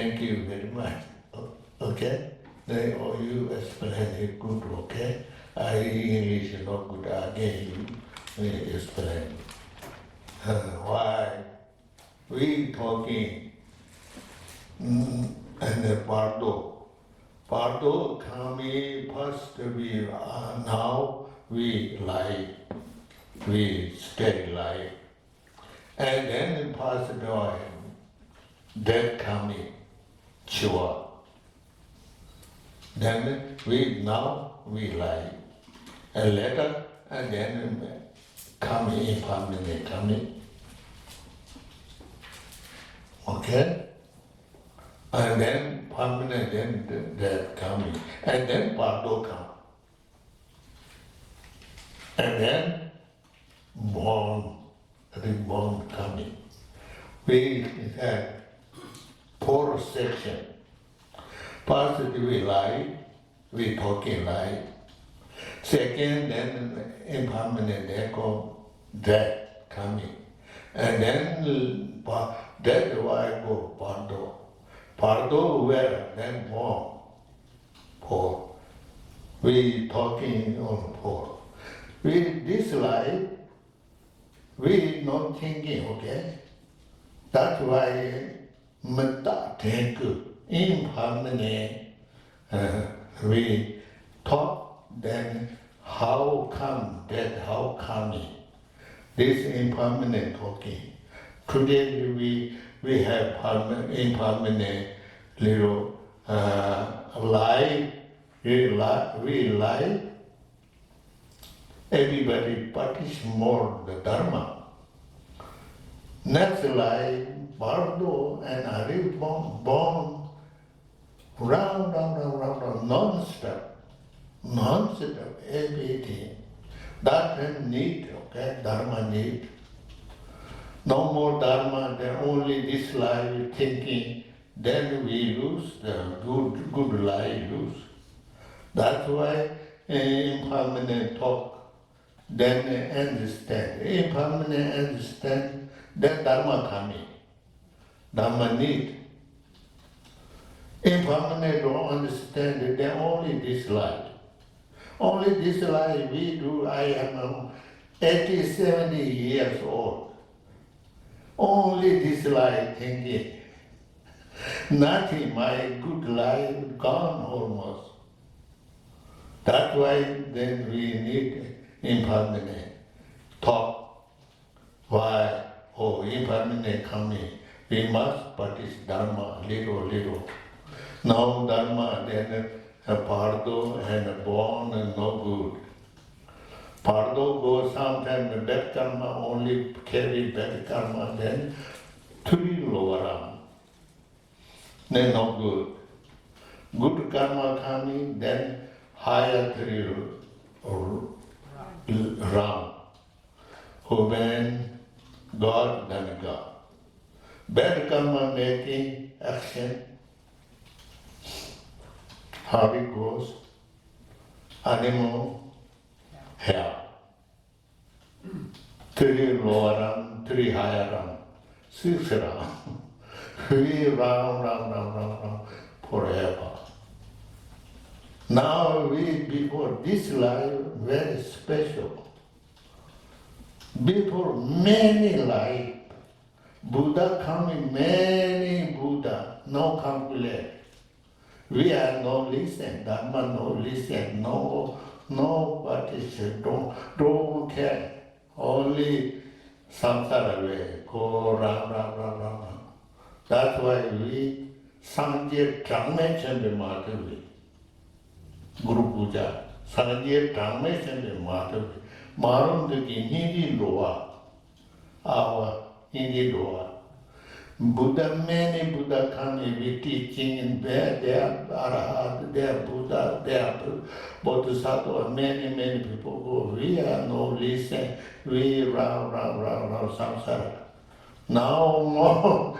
thank you very much. Okay? Then you explain it good, okay? I English is not good. Again, you explain. Why we talking and the BARDO. BARDO coming first we now we lie, we stay lie. And then pass away, death coming, sure. Then we lie. And later, and then coming, impermanent coming. Okay? And then permanent, then death coming. And then BARDO come. And then reborn coming. We have 4 sections. First we lie, we talking lie. Second, then impermanent echo, death coming. And then that's why I go BARDO. BARDO where? Then born. 4. We talking on 4. We this life, we not thinking, okay? That's why metta think impermanent. We talk, then how come that, how coming? This impermanent talking. Today we have impermanent little life, we lie. Everybody practice more the Dharma. Next life, BARDO and Ari born round, non-stop, everything. That need, okay, Dharma need. No more Dharma, then only this life thinking, then we lose the good life lose. That's why impermanent talk. Then understand. Impermanent understand, then Dharma coming. Dharma need. Impermanent don't understand, then only this life. Only this life we do, I am 80, 70 years old. Only this life thinking. Nothing, my good life gone almost. That's why then we need impermanent talk. Why? Oh, impermanent coming. We must practice Dharma little. Now Dharma, then BARDO and born and no good. BARDO goes sometimes bad karma, only carry bad karma, then 3 lower arm. Then no good. Good karma coming, then higher 3 round. Who when God, then God. Bad karma making action. How it goes? Animal, hell. 3 lower round, 3 higher round, 6 round. We round forever. Now we, before this life, very special. Before many life, Buddha coming, many Buddha, no calculate. We are no listen, Dharma no listen, no participation, don't care. Only samsara way, go round. That's why we Sangye Trangme Chande Madhavi. Guru Puja, Sangye Trangme Chande Madhavi. Marum the Hindi Loa, our Hindi Loa. Buddha, many Buddha come we teaching in there, they are Arahat, they are Buddha, they are Bodhisattva, many people go. We are no listen, we round samsara. Now more,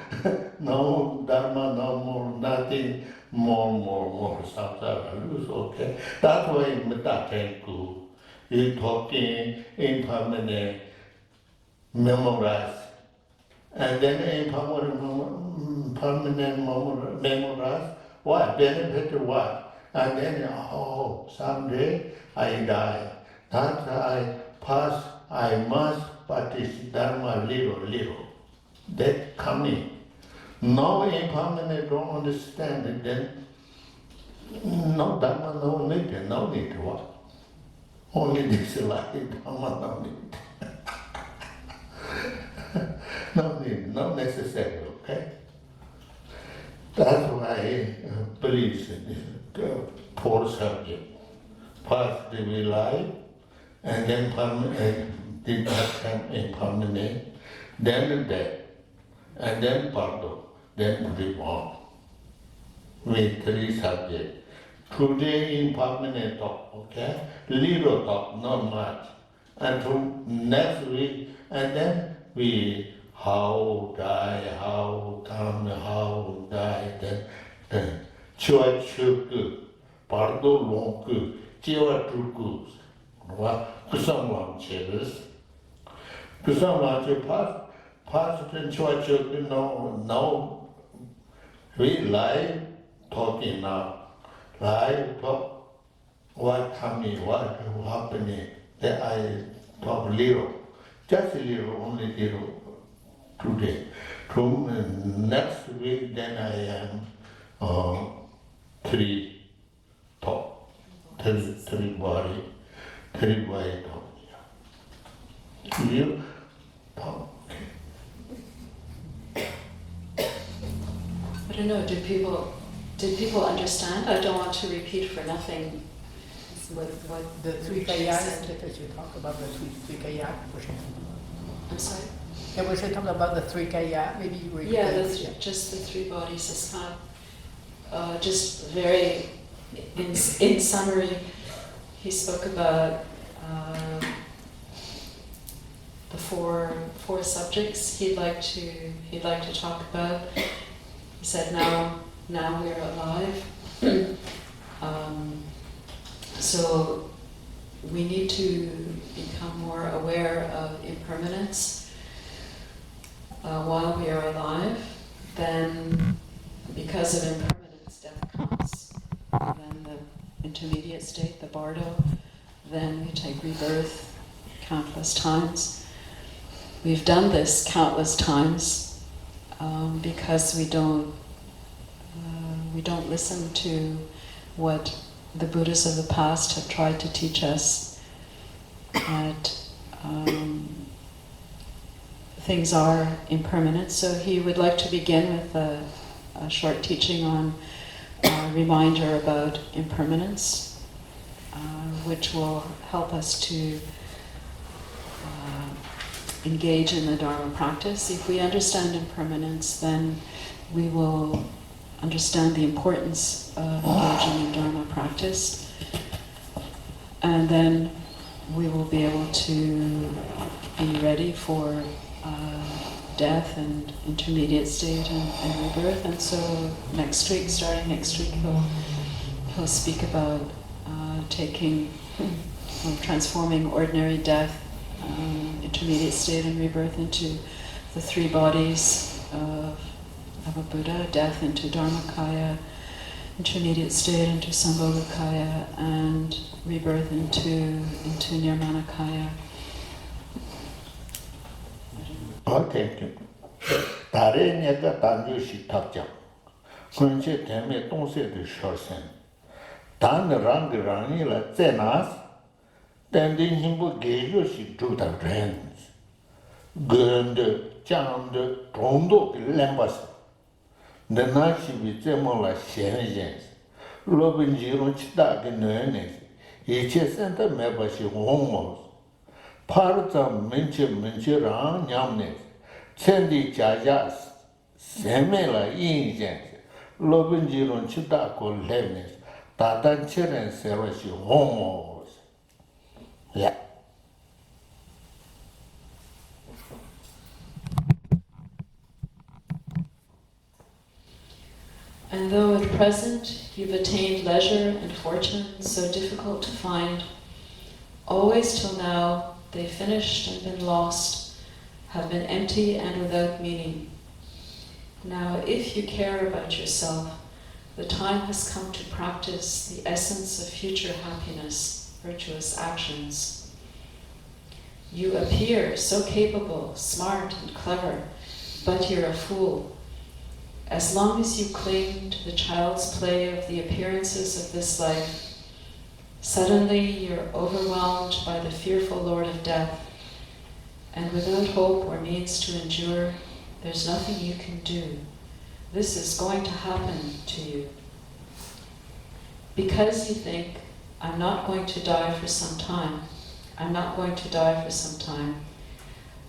no Dharma, no more, nothing, more samsara lose, okay? That's why Metta Tenku, you talking impermanent, memorize. and then permanent memories, what benefit what? And then, oh, someday I die. That I pass, I must practice Dharma little. That coming. No impermanent don't understand it, then no Dharma, no need what? Only this life, Dharma, no need. No need, not necessary, okay? That's why I believe in this four subject. First we life, and then impermanent, then death, and then BARDO, then reborn. With three subjects. Today impermanent talk, okay? Little talk, not much. Until next week, and then we how die, how come, how die, then chua good, BARDO Longueuil, jiwa trukus. Kusangwang cheers. Kusangwang che pass and chua good, no, we lie talking now. Live talk, what coming, what happening, that I talk little, just a little, only little today. Next week, then I am three talk, three body talk. You talk. I don't know, did people understand? I don't want to repeat for nothing what the three kayas, because you talk about the three kaya. I'm sorry? Yeah, we should talk about the three kaya, maybe you repeat. Yeah, just the three bodies is kind of, just very, in summary, he spoke about the four subjects he'd like to talk about. He said now we're alive. So we need to become more aware of impermanence while we are alive. Then, because of impermanence, death comes. Then the intermediate state, the BARDO, then we take rebirth countless times. We've done this countless times because we don't listen to what the Buddhas of the past have tried to teach us, that things are impermanent. So he would like to begin with a short teaching on a reminder about impermanence, which will help us to engage in the Dharma practice. If we understand impermanence, then we will understand the importance of engaging in Dharma practice, and then we will be able to be ready for death and intermediate state and rebirth. And so starting next week, he'll speak about transforming ordinary death, intermediate state and rebirth into the three bodies of a Buddha, death into Dharmakaya, intermediate state into Sambhogakaya, and rebirth into Nirmanakaya. Thank you. 다른 애가 단주시 탑장. 현재 때문에 동세도 쇼센. 단랑랑이라 제나스. 땡딩 힘부 계주시 주다렌. 근데 장도 동도 렘바스. 내나시비 제mol라 셴젠스. 로빈지로 치다게 너네. 이체 센터 매바시 홍모. 파르자 menche 냠네 첸디 자자 세메라 인젠 로빈지론 치다고 레네 다단체렌 세로시 호모 야 And though at present you've attained leisure and fortune so difficult to find, always till now they finished and been lost, have been empty and without meaning. Now, if you care about yourself, the time has come to practice the essence of future happiness, virtuous actions. You appear so capable, smart, and clever, but you're a fool. As long as you cling to the child's play of the appearances of this life, suddenly you're overwhelmed by the fearful Lord of Death, and without hope or means to endure, there's nothing you can do. This is going to happen to you. Because you think, I'm not going to die for some time, I'm not going to die for some time,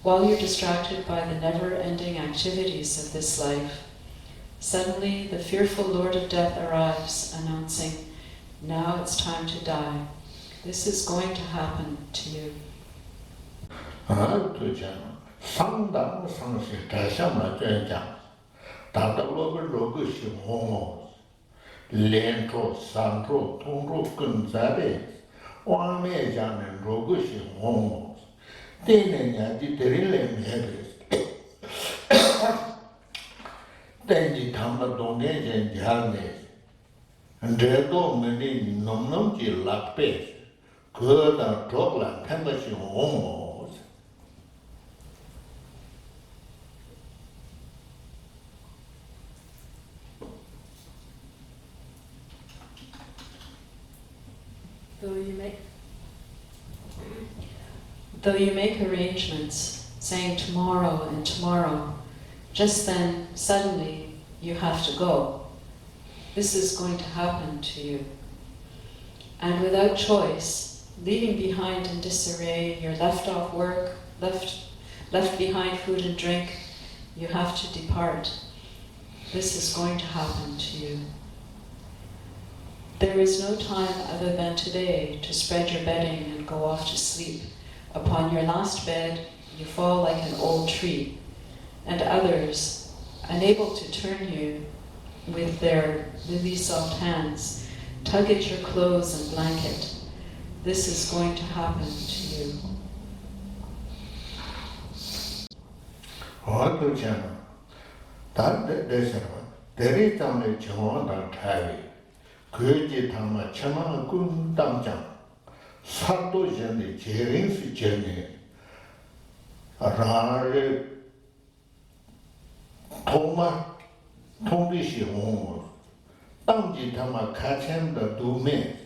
while you're distracted by the never-ending activities of this life, suddenly the fearful Lord of Death arrives, announcing, now it's time to die. This is going to happen to you. 상당 상식 다시마 전장 다다로그 로그시 호모 렌토 산토 통로 근자베 와메자는 로그시 호모 때내냐지 데릴레 메베 땡지 담바 동네제 잘네 ndredo meni nomnom ji lakpe 거다 쪽라 템버시 호모 Though you make arrangements, saying tomorrow and tomorrow, just then, suddenly, you have to go. This is going to happen to you. And without choice, leaving behind in disarray your left-off work, left behind food and drink, you have to depart. This is going to happen to you. There is no time other than today to spread your bedding and go off to sleep. Upon your last bed, you fall like an old tree, and others, unable to turn you with their lily-soft hands, tug at your clothes and blanket. This is going to happen to you. 그지 담아 천만 군당장 사도 전에 제링스 전에 라레 통마 통리시 옹 당지 담아 가천의 도매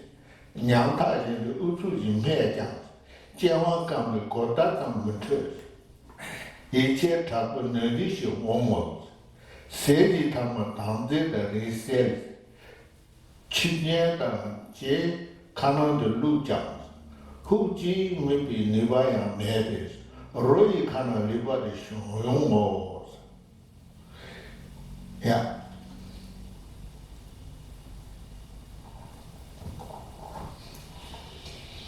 냥타진의 우주진 매장 제왕감의 고다감 문트 이체 타고 너리시 옹 세지 담아 담제의 리셀 7年的这可能的路障，后期没比那把样买的，容易看到那把的熊用哦，呀。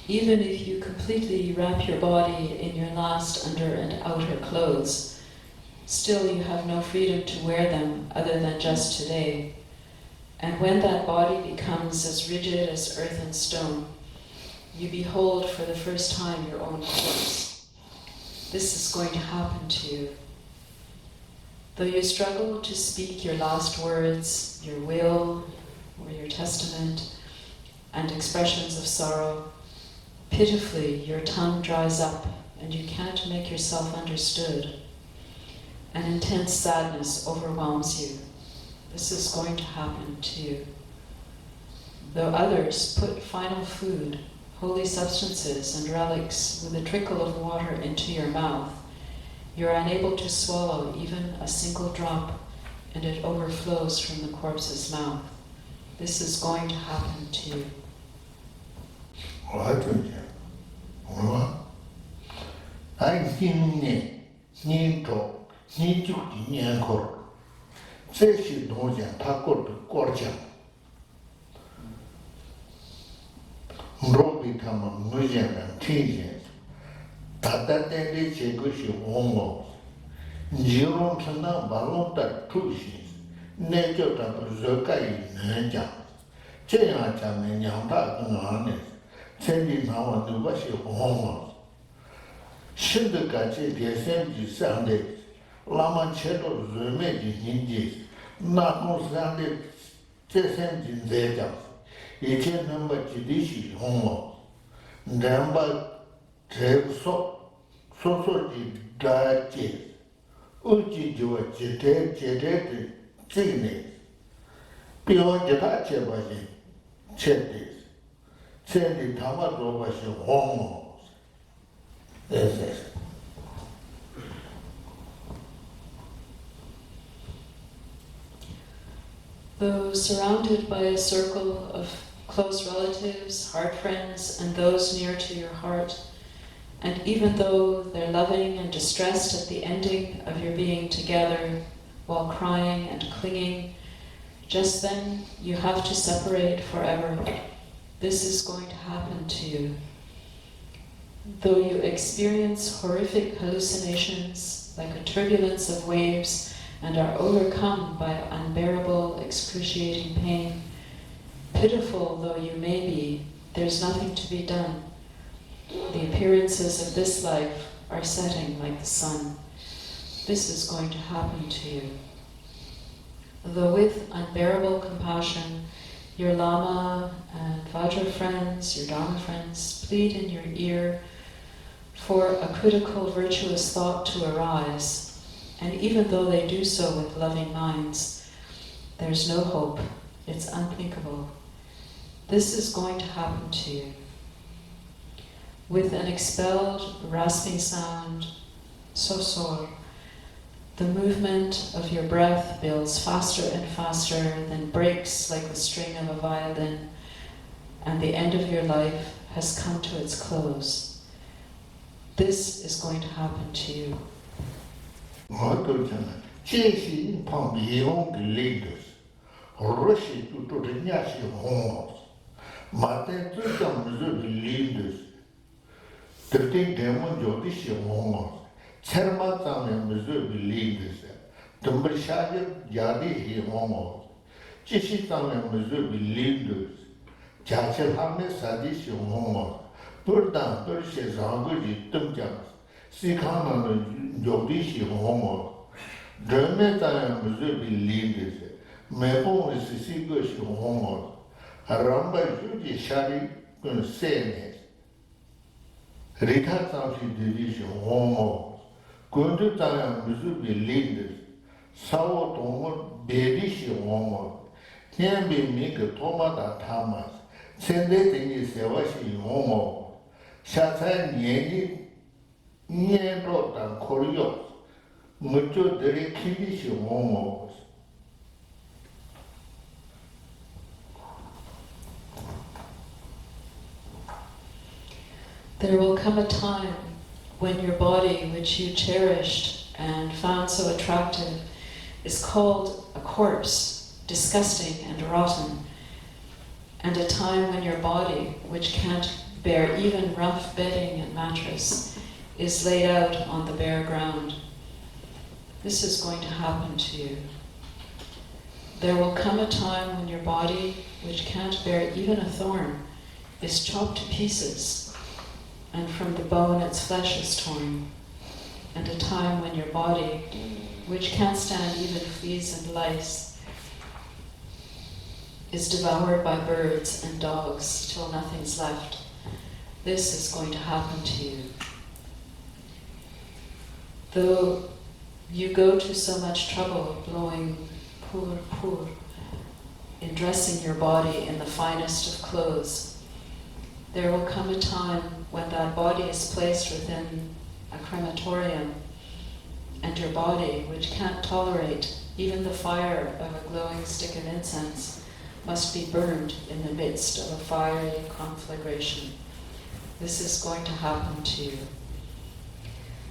Even if you completely wrap your body in your last under and outer clothes, still you have no freedom to wear them other than just today. And when that body becomes as rigid as earth and stone, you behold for the first time your own corpse. This is going to happen to you. Though you struggle to speak your last words, your will, or your testament, and expressions of sorrow, pitifully your tongue dries up and you can't make yourself understood. An intense sadness overwhelms you. This is going to happen to you. Though others put final food, holy substances and relics with a trickle of water into your mouth, you're unable to swallow even a single drop, and it overflows from the corpse's mouth. This is going to happen to you. Shindukachi Desemji Sande, Lama Cheto Zumeji Hinji, Nakon Sande Desemji Zedam, Eche Namba Chidishi Homo, Namba Trebso, Sosoji Dachi, Uchi Jua Chete, Tignes, Pio Jeta Chebaji, Chetis, Sendi Tamadobashi Homo. Yes. Though surrounded by a circle of close relatives, heart friends, and those near to your heart, and even though they're loving and distressed at the ending of your being together while crying and clinging, just then you have to separate forever. This is going to happen to you. Though you experience horrific hallucinations like a turbulence of waves and are overcome by unbearable, excruciating pain, pitiful though you may be, there's nothing to be done. The appearances of this life are setting like the sun. This is going to happen to you. Though with unbearable compassion, your Lama and Vajra friends, your Dharma friends, plead in your ear for a critical virtuous thought to arise, and even though they do so with loving minds, there's no hope, it's unthinkable. This is going to happen to you. With an expelled, rasping sound, sosor, the movement of your breath builds faster and faster, then breaks like the string of a violin, and the end of your life has come to its close. This is going to happen to you. Purdan Persia Zanguji Tumjam, Sikana Yogishi Homo, Dremeta Muzubi Lindis, Mepon is Sigushi Homo, Aramba Juji Shari Kunsenes, Ritatansi Division Homo, Kundutaya Muzubi Lindis, Sao Tomo Bedishi Homo, Tiambi Mika Tomata Tamas, Sende Tingi Sewashi Homo. Shatai Nieni Niendo dan Korio, mucho dere Kidishi Homo. There will come a time when your body, which you cherished and found so attractive, is called a corpse, disgusting and rotten, and a time when your body, which can't bear even rough bedding and mattress, is laid out on the bare ground. This is going to happen to you. There will come a time when your body, which can't bear even a thorn, is chopped to pieces, and from the bone its flesh is torn, and a time when your body, which can't stand even fleas and lice, is devoured by birds and dogs till nothing's left. This is going to happen to you. Though you go to so much trouble blowing pur in dressing your body in the finest of clothes, there will come a time when that body is placed within a crematorium, and your body, which can't tolerate even the fire of a glowing stick of incense, must be burned in the midst of a fiery conflagration. This is going to happen to you.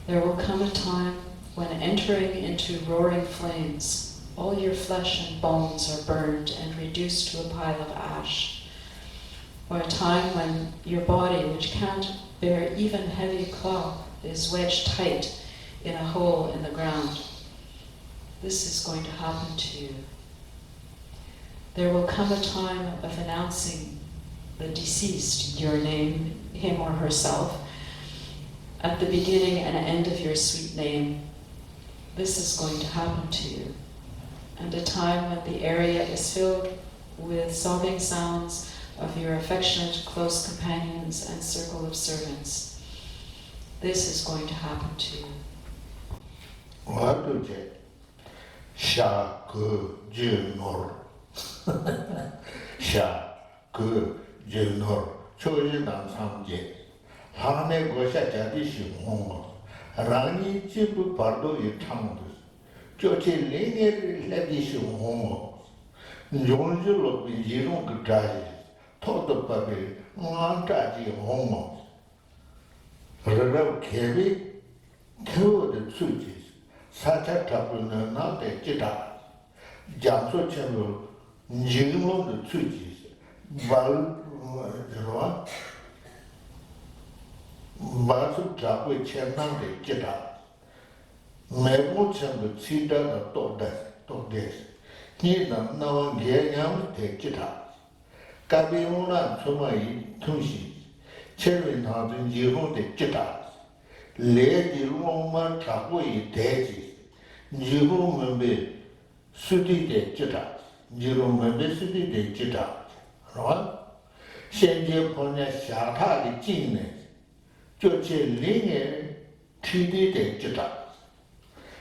There will come a time when, entering into roaring flames, all your flesh and bones are burned and reduced to a pile of ash, or a time when your body, which can't bear even heavy cloth, is wedged tight in a hole in the ground. This is going to happen to you. There will come a time of announcing the deceased, your name, him or herself, at the beginning and end of your sweet name, this is going to happen to you. And a time when the area is filled with sobbing sounds of your affectionate, close companions and circle of servants. This is going to happen to you. What do you Sha Gu Ju Nor Sha Gu Ju Nor Choji Nam Sam Je Hane Gosha Jadi Shi Hong Rani Jibu Bardo Yi Tang Chochi Lingi Ledi Shi Hong Yonju Lo Bi Yirong Gu Zhaji Todo Babi Ngan Zhaji Hong Rarab Kevi Kevo De Tsuji 사차 타불은 나한테 지다 장소 전부 지금도 추지 말로 말수 잡고 천당에 지다 매부 전부 지다가 또돼 니는 나와 개념 되지다 가비오나 소마이 통시 체를 나든 지금도 지다 레디로만 잡고 이 대지 니로면베 수디데 지다 니로면베 수디데 지다 알아? 현재 보내 샤타의 진네 저체 링에 티디데 지다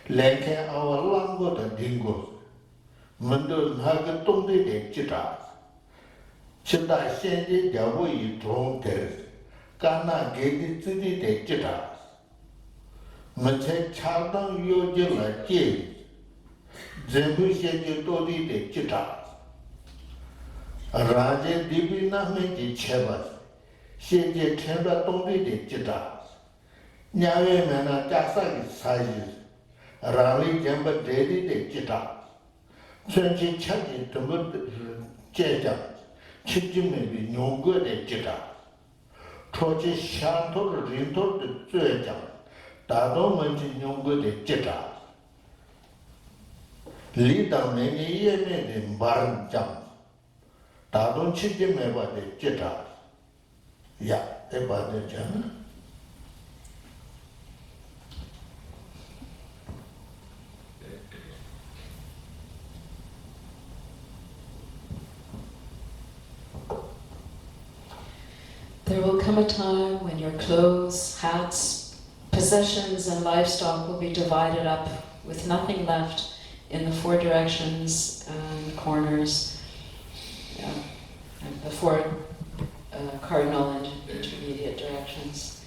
랭케 아와랑고的 딩고 먼저 하게 동대데 지다现在现在叫我一种的干那给的自己的知道我才恰当要求来建议人们现在到底的知道然后这边那边的切吧现在听到东北的知道两位们呢加上的参与然后人们这里的知道春节前的怎么介绍亲戚们的用过的知道出去乡土的人头的专家大多们是用过的知道李当年的也没的马讲大多亲戚们把的知道呀这把的讲There will come a time when your clothes, hats, possessions, and livestock will be divided up with nothing left in the four directions and corners, and the four cardinal and intermediate directions.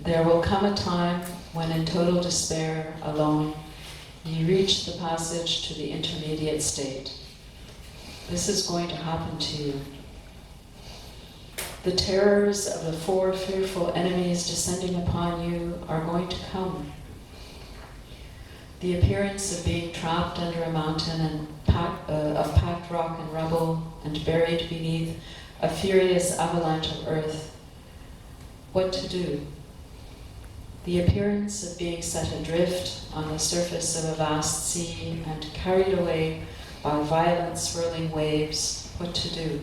There will come a time when in total despair, alone, you reach the passage to the intermediate state. This is going to happen to you. The terrors of the four fearful enemies descending upon you are going to come. The appearance of being trapped under a mountain and of packed rock and rubble and buried beneath a furious avalanche of earth. What to do? The appearance of being set adrift on the surface of a vast sea and carried away by violent swirling waves. What to do?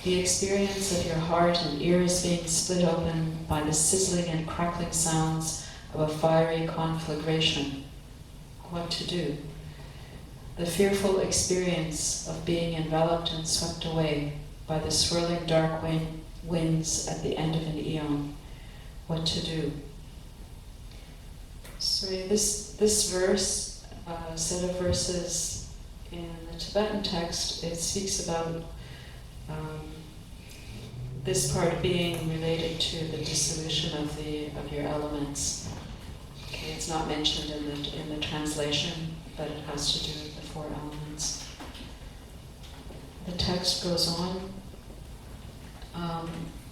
The experience of your heart and ears being split open by the sizzling and crackling sounds of a fiery conflagration. What to do? The fearful experience of being enveloped and swept away by the swirling dark winds at the end of an eon. What to do? So this verse, set of verses in the Tibetan text, it speaks about this part being related to the dissolution of your elements. Okay, it's not mentioned in the translation, but it has to do with the four elements. The text goes on.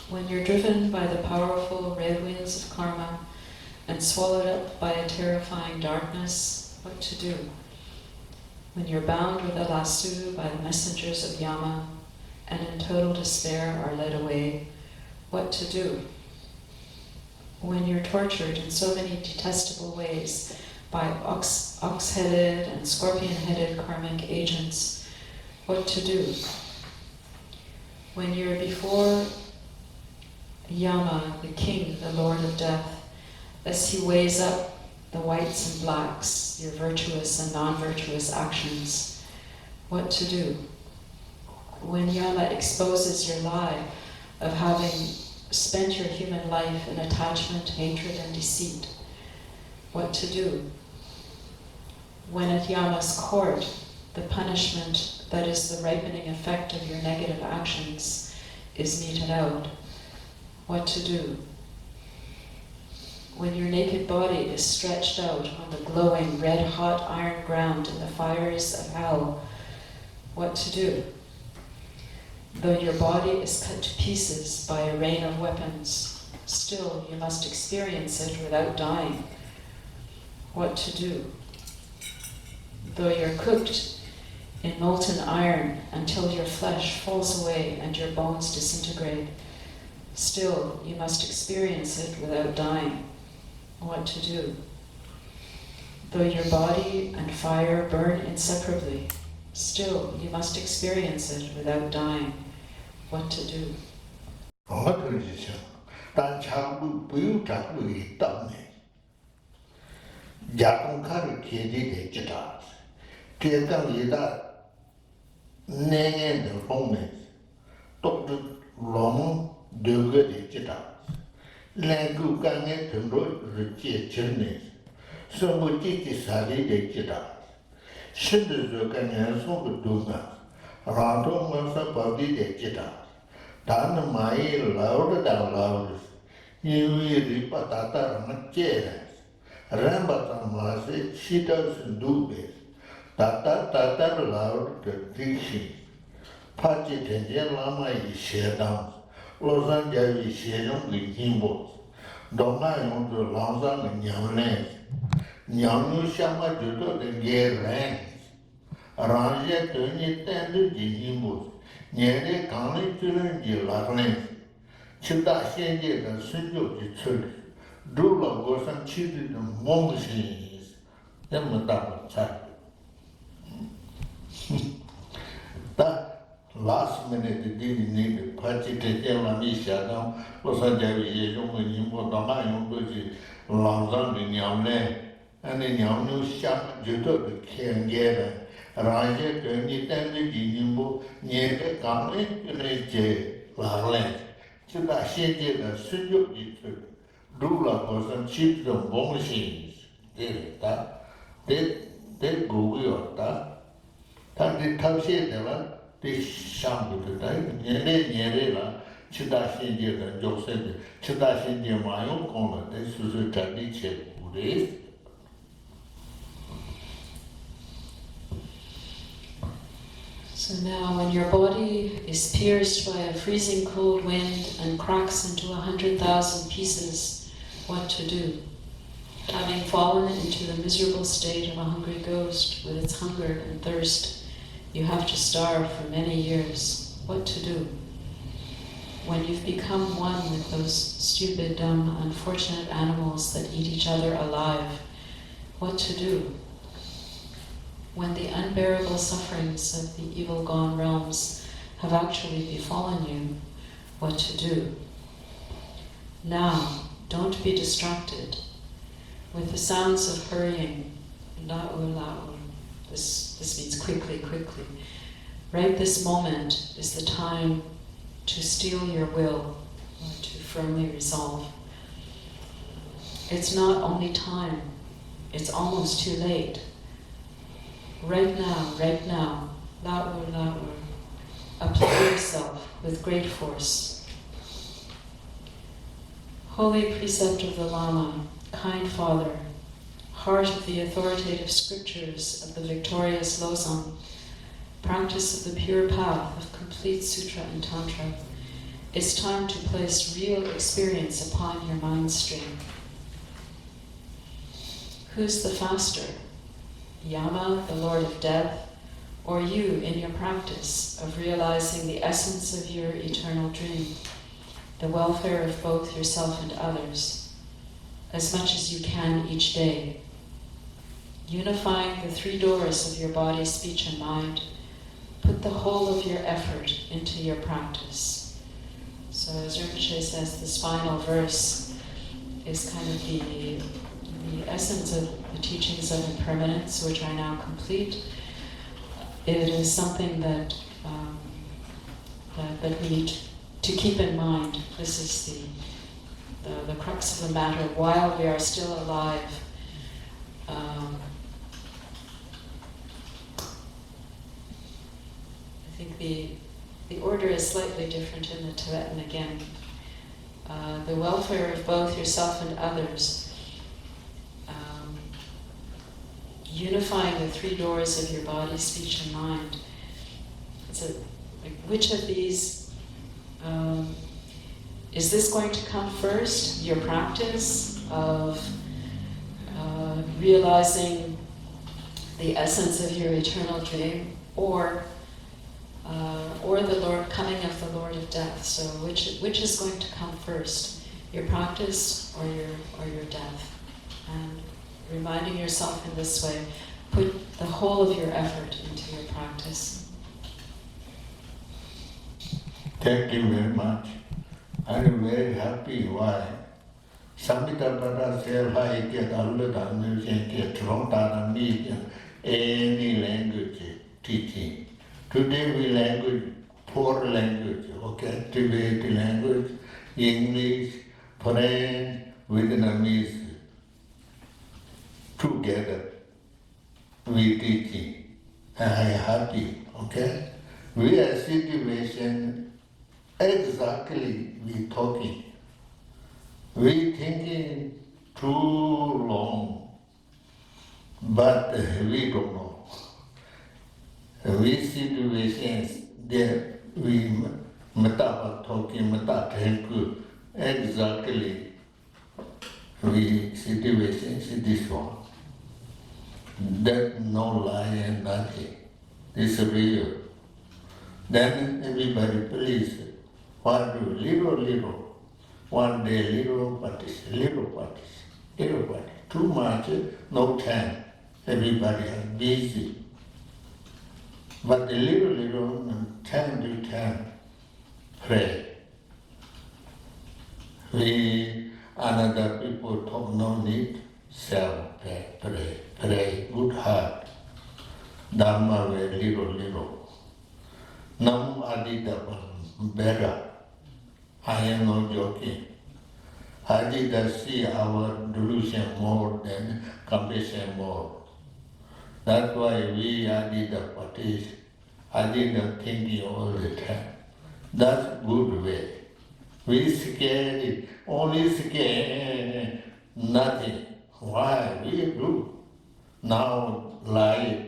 When you're driven by the powerful red winds of karma and swallowed up by a terrifying darkness, what to do? When you're bound with a lasso by the messengers of Yama and in total despair are led away, what to do? When you're tortured in so many detestable ways by ox-headed and scorpion-headed karmic agents, what to do? When you're before Yama, the king, the lord of death, as he weighs up the whites and blacks, your virtuous and non-virtuous actions, what to do? When Yama exposes your lie of having spent your human life in attachment, hatred, and deceit, what to do? When at Yama's court, the punishment that is the ripening effect of your negative actions is meted out, what to do? When your naked body is stretched out on the glowing red-hot iron ground in the fires of hell, what to do? Though your body is cut to pieces by a rain of weapons, still you must experience it without dying. What to do? Though you're cooked in molten iron until your flesh falls away and your bones disintegrate, still you must experience it without dying. What to do? Though your body and fire burn inseparably, still you must experience it without dying. What to do? Last minute, the need to purchase the Germany shadow, was a Javi, Lobsang, and the Yamu shop, Judo, the Kangera, Raja, Tony, Tandy, Jimbo, near the Kame, Larland. Should I say the studio? Dula was some cheap the bomb machines. They go your that. Tandy Tashi, they shamble the time, Yere, Chidashi, and Joseph, Chidashi, my own corner, this was a Tadiche, who is. So now when your body is pierced by a freezing cold wind and cracks into 100,000 pieces, what to do? Having fallen into the miserable state of a hungry ghost with its hunger and thirst, you have to starve for many years. What to do? When you've become one with those stupid, dumb, unfortunate animals that eat each other alive, what to do? When the unbearable sufferings of the evil-gone realms have actually befallen you, what to do? Now, don't be distracted with the sounds of hurrying, la'u, la'u. This means quickly, quickly. Right this moment is the time to steel your will, or to firmly resolve. It's not only time, it's almost too late. Right now, la'u, la'u, apply yourself with great force. Holy precept of the Lama, kind Father, heart of the authoritative scriptures of the victorious Lobsang, practice of the pure path of complete sutra and tantra, it's time to place real experience upon your mind stream. Who's the faster? Yama, the Lord of Death, or you in your practice of realizing the essence of your eternal dream, the welfare of both yourself and others, as much as you can each day, unifying the three doors of your body, speech, and mind, put the whole of your effort into your practice. So as Rinpoche says, the spinal verse is kind of the essence of the teachings of impermanence, which are now complete. It is something that that we need to keep in mind. This is the crux of the matter. While we are still alive, I think the order is slightly different in the Tibetan again. The welfare of both yourself and others, unifying the three doors of your body, speech, and mind. So, which of these, is this going to come first? Your practice of realizing the essence of your eternal dream, or the Lord coming of the Lord of Death. So which is going to come first, your practice or your death? And reminding yourself in this way, put the whole of your effort into your practice. Thank you very much. I'm very happy. Why? Samhita Pada Selha get any language teaching. Today we language 4 languages, okay? Tibetan language, English, French, Vietnamese. Together we teaching. I am happy, okay? We are situation exactly we talking. We thinking too long, but we don't know. We situations there we meta talking meta thank exactly we situations this one. That no lie and nothing. This is real. Then everybody please, what do little, one day little practice. Too much, no time. Everybody is busy. But the little, time to time, pray. We, another people talk, no need, self pray, good heart. Dhamma very little. Nam adita better. I am not joking. Adita see our delusion more than compassion more. That's why we Adita practice. Adita thinking all the time. That's good way. We scared, only scared, nothing. Why? We do. Now life.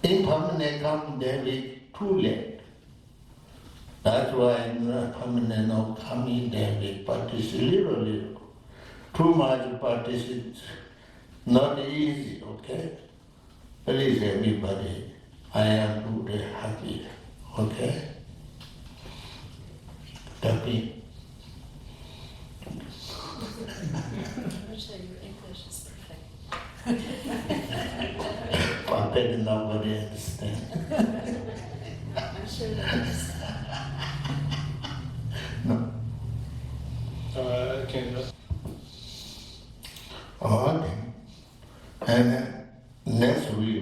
Impermanent come, then we too late. That's why permanent not coming, then we practice little. Too much practice is not easy, okay? Please everybody, I am today happy, okay? Happy. Your English is perfect. Perfect, nobody understand. I'm sure that is. No. Can you Okay. And next we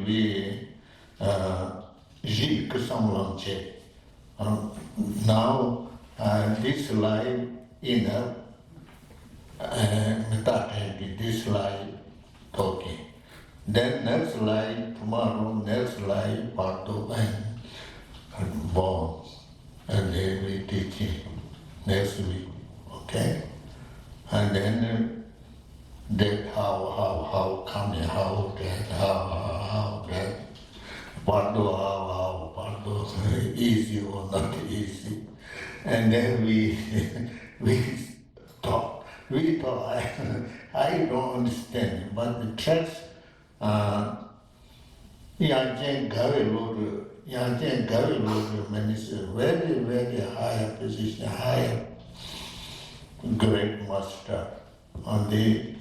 Gilles Sanglanche. Now this life in Metatangi, this life talking. Then next life, tomorrow, next life, BARDO and born. And then we teaching next week, okay? And then that how coming, how that, BARDO, easy or not easy. And then we talk. I don't understand, but the text, Yangchen Gavi means very, very high position, high great master. And the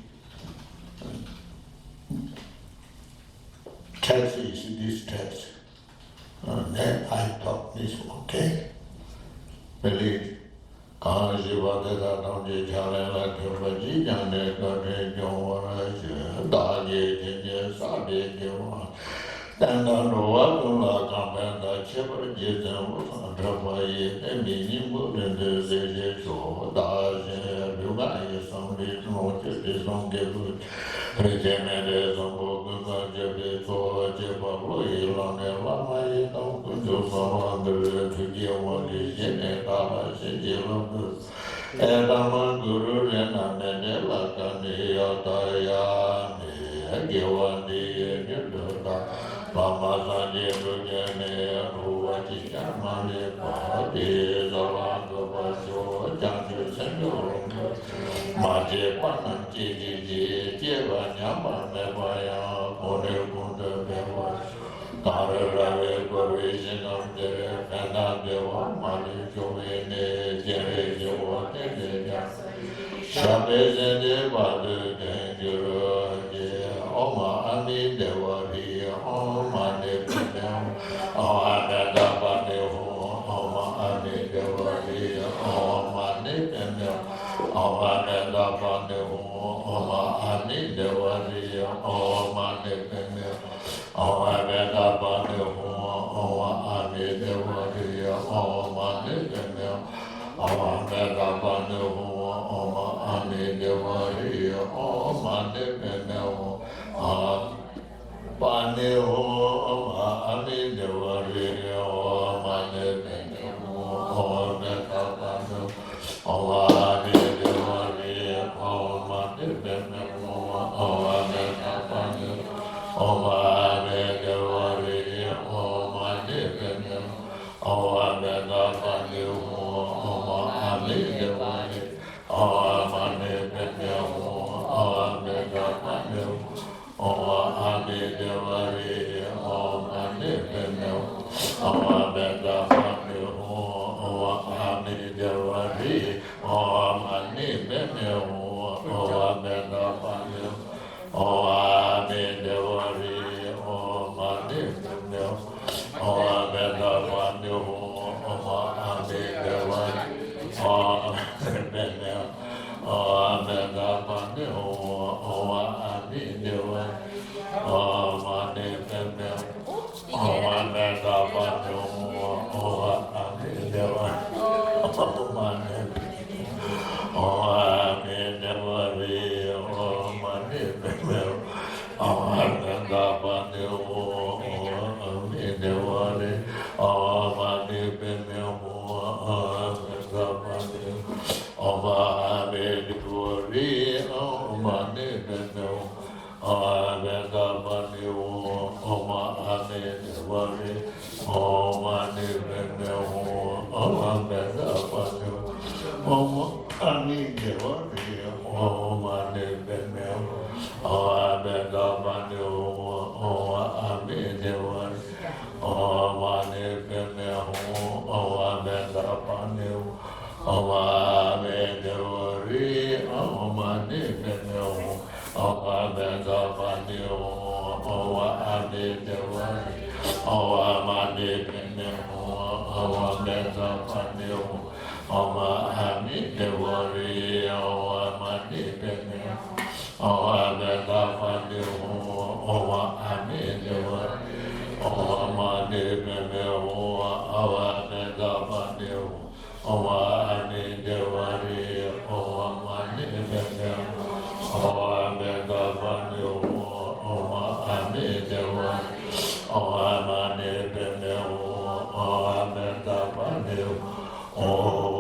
text is this text. And then I talk this, okay? Believe. Kanji Vadada Namji Chalala Tubaji Jane Kare Jawara Daji Jinja Sabi Jiwa Tanda Roa Kula Kampenda Chipper Jitan Trapai Emini Mudan Zeje Cho Daji Lugai Sambi Noche Disonge Regenere Zambo Jabe To Jepalo Ilane Lama Ito Samandre Tugiawali Jene Kala Sejilum Edama Guru Rena Menela Kani Ataya Agewandi Niluda Lama Sanje Rujene Ruwati Shamani Pati Zalanga Vaso Janju Senyorunga Maje Panan Jiji Jeva Nyama Mevaya Kone Kunda Bewa Kararave Korishinam Jere Fena Deva Mali Jovene Jere Jewa Teja Shabe Zende Vadu Denjuru Oma Ami Devari Oma Nepinam Oma Nedabane Oma Ami Devari Oma Nepinam Oma Nedabane Oma Ami Devari Oma Nepinam Oma Nedabane Oma Ami Devari Oma Nepinam Oma Nedabane Oma Ami Devari Oma Nepinam Pane Oma Ami Devari Oma Nepinam Oma Nedabane Oma Ami Devari Oma Nepinam Oma Nedabane Oma Ami Devari Oma Nepinam Oma Nedabane Oma Ami Devari Oma Nepinam Oma Nedabane Oma Ami Devari Oma Nepinam Oma Nedabane Oma Ami Devari Oma Nepinam Oma Nedabane Oma Ami Devari Oma Nepinam Oma Nedabane Oma Ami Devari Oma Nepinam Oma Nedabane Oma Ami Devari Oma Nepinam Oma Nedabane Oma Ami Devari Oma Nepinam Oma Ami Devari Oma Nepinam Oma Nedabane Oma Ami Devari Oma Nepinam Oma Nedabane Oma Ami Devari Oma Nepinam Oma Nedabane Oma Ami Devari Oma Nepinam Oma Nedabane Oma Ami Devari Oma Nepinam Oma Nedabane Oma Ami Devari Oma Nepinam Oma Nedabane Oma Ami Devari Oma Nepinam Oma Nedabane Oma Ami Devari Oma Nepinam Oma Nedabane Oma Ami Devari Oma Nepinam Oma Nedabane Oma Ami Devari Oma Nepinam Oma Nedabane Oma Ami Devari Oma Nepinam Oma Nedabane Oma Ami Devari Oma Nepinam Oma Nedabane Om